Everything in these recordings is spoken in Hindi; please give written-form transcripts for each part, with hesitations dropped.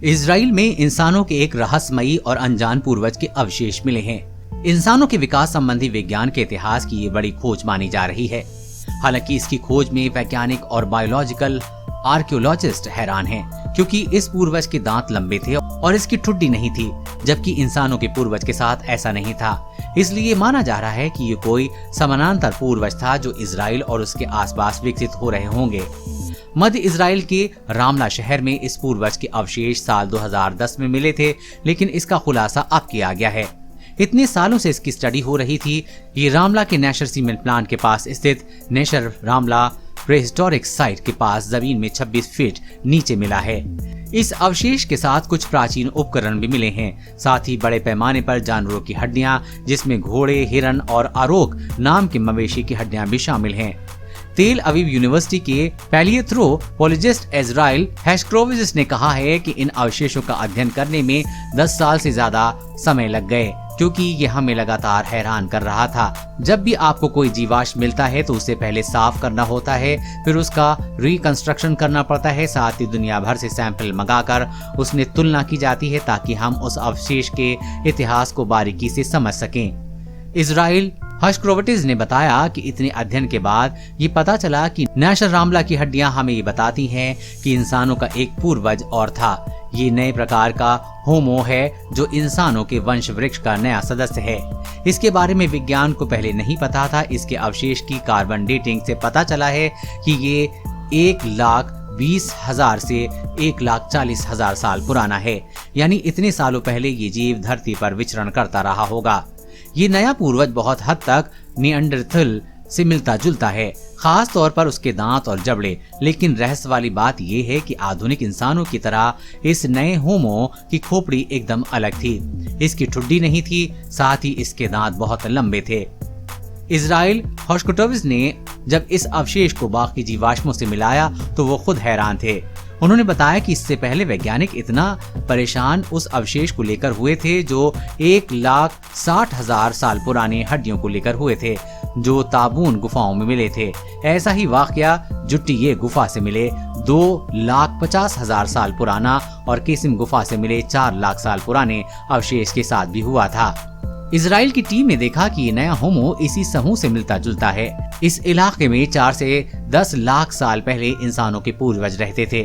इजराइल में इंसानों के एक रहस्यमयी और अनजान पूर्वज के अवशेष मिले हैं। इंसानों के विकास संबंधी विज्ञान के इतिहास की ये बड़ी खोज मानी जा रही है। हालांकि इसकी खोज में वैज्ञानिक और बायोलॉजिकल आर्कियोलॉजिस्ट हैरान हैं, क्योंकि इस पूर्वज के दांत लंबे थे और इसकी ठुड्डी नहीं थी, जबकि इंसानों के पूर्वज के साथ ऐसा नहीं था। इसलिए माना जा रहा है कि ये कोई समानांतर पूर्वज था जो इजराइल और उसके आसपास विकसित हो रहे होंगे। मध्य इजराइल के रामला शहर में इस पूर्वज के अवशेष साल 2010 में मिले थे, लेकिन इसका खुलासा अब किया गया है। इतने सालों से इसकी स्टडी हो रही थी। ये रामला के नेशर सीमेंट प्लांट के पास स्थित नेशर रामला प्रेहिस्टोरिक साइट के पास जमीन में 26 फीट नीचे मिला है। इस अवशेष के साथ कुछ प्राचीन उपकरण भी मिले हैं, साथ ही बड़े पैमाने पर जानवरों की हड्डियां, जिसमें घोड़े, हिरन और आरोक नाम के मवेशी की हड्डियां भी शामिल हैं। तेल अवीव यूनिवर्सिटी के पैलियोथ्रोपोलॉजिस्ट इजराइल हैशक्रोविच ने कहा है कि इन अवशेषों का अध्ययन करने में 10 साल से ज्यादा समय लग गए, क्योंकि ये हमें लगातार हैरान कर रहा था। जब भी आपको कोई जीवाश्म मिलता है तो उसे पहले साफ करना होता है, फिर उसका रिकंस्ट्रक्शन करना पड़ता है, साथ ही दुनिया भर से सैंपल मंगाकर उसमें तुलना की जाती है ताकि हम उस अवशेष के इतिहास को बारीकी से समझ सकें। इजराइल हैशक्रोविच ने बताया कि इतने अध्ययन के बाद ये पता चला कि नेशर रामला की हड्डियां हमें ये बताती हैं कि इंसानों का एक पूर्वज और था। ये नए प्रकार का होमो है जो इंसानों के वंश वृक्ष का नया सदस्य है। इसके बारे में विज्ञान को पहले नहीं पता था। इसके अवशेष की कार्बन डेटिंग से पता चला है कि ये 1,20,000 से 1,40,000 साल पुराना है, यानी इतने सालों पहले ये जीव धरती पर विचरण करता रहा होगा। ये नया पूर्वज बहुत हद तक निएंडरथल से मिलता जुलता है, खास तौर पर उसके दांत और जबड़े। लेकिन रहस्य वाली बात ये है कि आधुनिक इंसानों की तरह इस नए होमो की खोपड़ी एकदम अलग थी। इसकी ठुड्डी नहीं थी, साथ ही इसके दांत बहुत लंबे थे। इजराइल हैशक्रोविच ने जब इस अवशेष को बाकी जीवाश्मों से मिलाया तो वो खुद हैरान थे। उन्होंने बताया कि इससे पहले वैज्ञानिक इतना परेशान उस अवशेष को लेकर हुए थे जो 1,60,000 साल पुराने हड्डियों को लेकर हुए थे, जो ताबून गुफाओं में मिले थे। ऐसा ही वाकया जुट्टिये गुफा से मिले 2,50,000 साल पुराना और किसिम गुफा से मिले 4 लाख साल पुराने अवशेष के साथ भी हुआ था। इजराइल की टीम ने देखा कि ये नया होमो इसी समूह से मिलता जुलता है। इस इलाके में 4 से 10 लाख साल पहले इंसानों के पूर्वज रहते थे।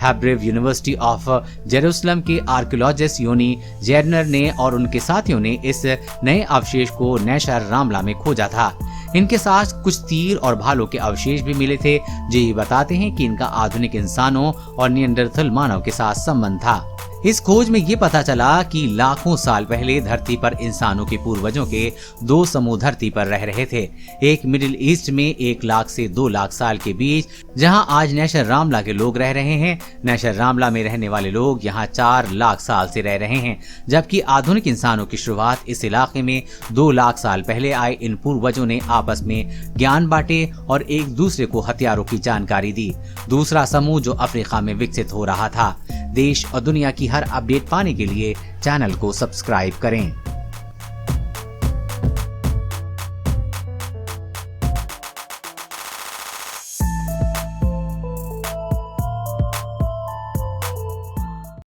हेब्रेव यूनिवर्सिटी ऑफ जेरूसलम के आर्कियोलॉजिस्ट योनी जेरनर ने और उनके साथियों ने इस नए अवशेष को नेशर रामला में खोजा था। इनके साथ कुछ तीर और भालों के अवशेष भी मिले थे, जो ये बताते हैं कि इनका आधुनिक इंसानों और निएंडरथल मानव के साथ संबंध था। इस खोज में ये पता चला कि लाखों साल पहले धरती पर इंसानों के पूर्वजों के 2 समूह धरती पर रह रहे थे। एक मिडिल ईस्ट में 1 लाख से 2 लाख साल के बीच, जहां आज नेशर रामला के लोग रह रहे हैं। नेशर रामला में रहने वाले लोग यहां 4 लाख साल से रह रहे हैं, जबकि आधुनिक इंसानों की शुरुआत इस इलाके में 2 लाख साल पहले आए इन पूर्वजों ने आपस में ज्ञान बांटे और एक दूसरे को हथियारों की जानकारी दी। दूसरा समूह जो अफ्रीका में विकसित हो रहा था। देश और दुनिया की हर अपडेट पाने के लिए चैनल को सब्सक्राइब करें।